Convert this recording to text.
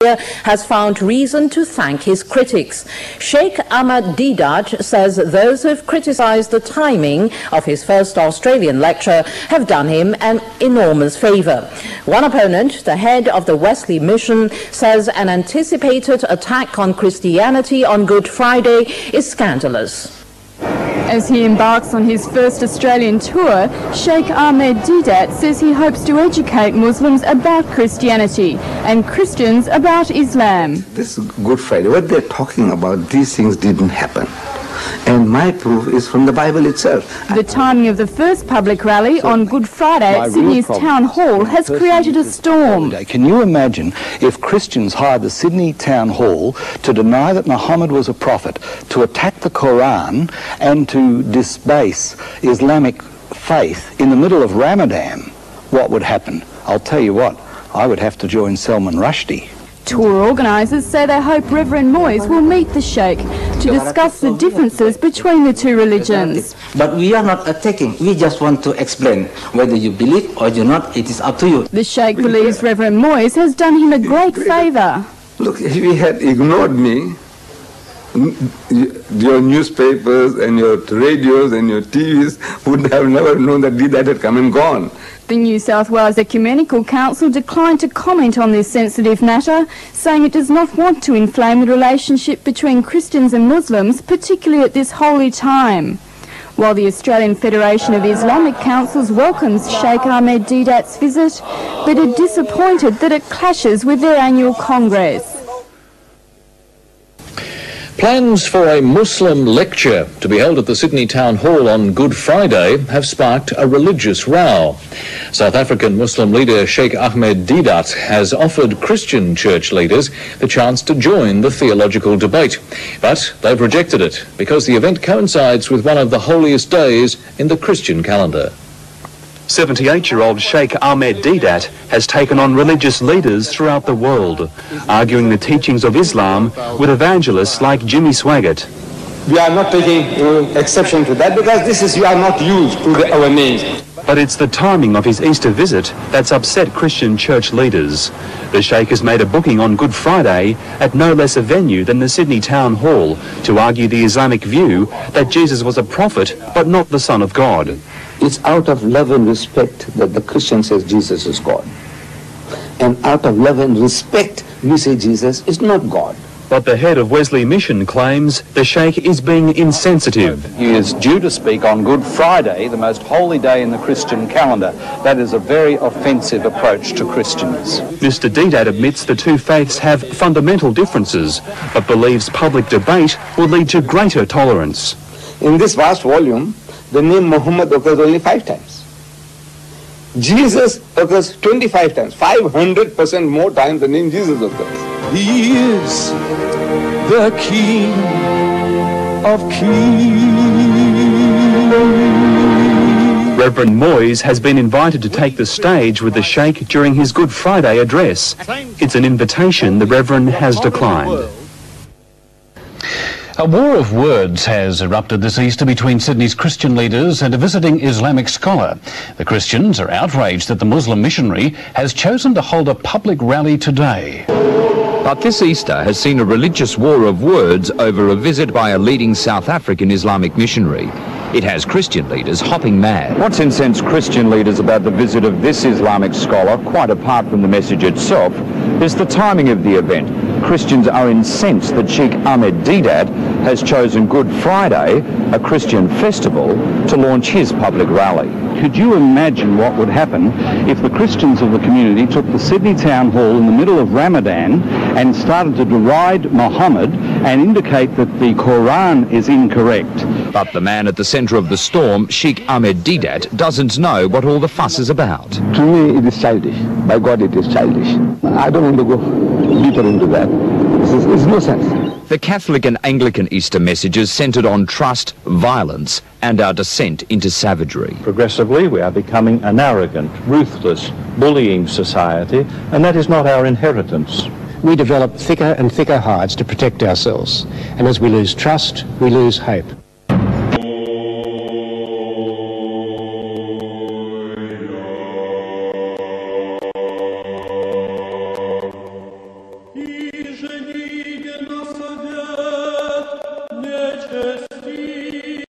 has found reason to thank his critics. Sheikh Ahmad Didat says those who have criticised the timing of his first Australian lecture have done him an enormous favour. One opponent, the head of the Wesley Mission, says an anticipated attack on Christianity on Good Friday is scandalous. As he embarks on his first Australian tour, Sheikh Ahmad Didat says he hopes to educate Muslims about Christianity and Christians about Islam. This Good Friday, what they're talking about, these things didn't happen. And my proof is from the Bible itself. The timing of the first public rally on Good Friday at Sydney's Town Hall has created a storm. Can you imagine if Christians hired the Sydney Town Hall to deny that Muhammad was a prophet, to attack the Quran and to disbase Islamic faith in the middle of Ramadan? What would happen? I'll tell you what, I would have to join Salman Rushdie. Tour organisers say they hope Reverend Moyes will meet the Sheikh to discuss the differences between the two religions. But we are not attacking, we just want to explain. Whether you believe or do not, it is up to you. The Sheikh believes Reverend Moyes has done him a great favour. Look, if he had ignored me, your newspapers and your radios and your TVs would have never known that Didat had come and gone. The New South Wales Ecumenical Council declined to comment on this sensitive matter, saying it does not want to inflame the relationship between Christians and Muslims, particularly at this holy time. While the Australian Federation of Islamic Councils welcomes Sheikh Ahmad Didat's visit, but are disappointed that it clashes with their annual Congress. Plans for a Muslim lecture to be held at the Sydney Town Hall on Good Friday have sparked a religious row. South African Muslim leader Sheikh Ahmad Didat has offered Christian church leaders the chance to join the theological debate, but they've rejected it because the event coincides with one of the holiest days in the Christian calendar. 78-year-old Sheikh Ahmad Didat has taken on religious leaders throughout the world, arguing the teachings of Islam with evangelists like Jimmy Swaggart. We are not taking exception to that because this is, we are not used to our names. But it's the timing of his Easter visit that's upset Christian church leaders. The Sheikh has made a booking on Good Friday at no less a venue than the Sydney Town Hall to argue the Islamic view that Jesus was a prophet but not the Son of God. It's out of love and respect that the Christian says Jesus is God. And out of love and respect, we say Jesus is not God. But the head of Wesley Mission claims the Sheikh is being insensitive. He is due to speak on Good Friday, the most holy day in the Christian calendar. That is a very offensive approach to Christians. Mr. Didat admits the two faiths have fundamental differences, but believes public debate will lead to greater tolerance. In this vast volume, the name Muhammad occurs only 5 times. Jesus occurs 25 times, 500% more times the name Jesus occurs. He is the King of Kings. Reverend Moyes has been invited to take the stage with the Sheikh during his Good Friday address. It's an invitation the Reverend has declined. A war of words has erupted this Easter between Sydney's Christian leaders and a visiting Islamic scholar. The Christians are outraged that the Muslim missionary has chosen to hold a public rally today. But this Easter has seen a religious war of words over a visit by a leading South African Islamic missionary. It has Christian leaders hopping mad. What's incensed Christian leaders about the visit of this Islamic scholar, quite apart from the message itself, is the timing of the event. Christians are incensed that Sheikh Ahmad Didat has chosen Good Friday, a Christian festival, to launch his public rally. Could you imagine what would happen if the Christians of the community took the Sydney Town Hall in the middle of Ramadan and started to deride Muhammad and indicate that the Quran is incorrect? But the man at the centre of the storm, Sheikh Ahmad Didat, doesn't know what all the fuss is about. To me, it is childish. By God, it is childish. I don't want to go deeper into that. It's no sense. The Catholic and Anglican Easter messages centred on trust, violence, and our descent into savagery. Progressively, we are becoming an arrogant, ruthless, bullying society, and that is not our inheritance. We develop thicker and thicker hides to protect ourselves, and as we lose trust, we lose hope. и жени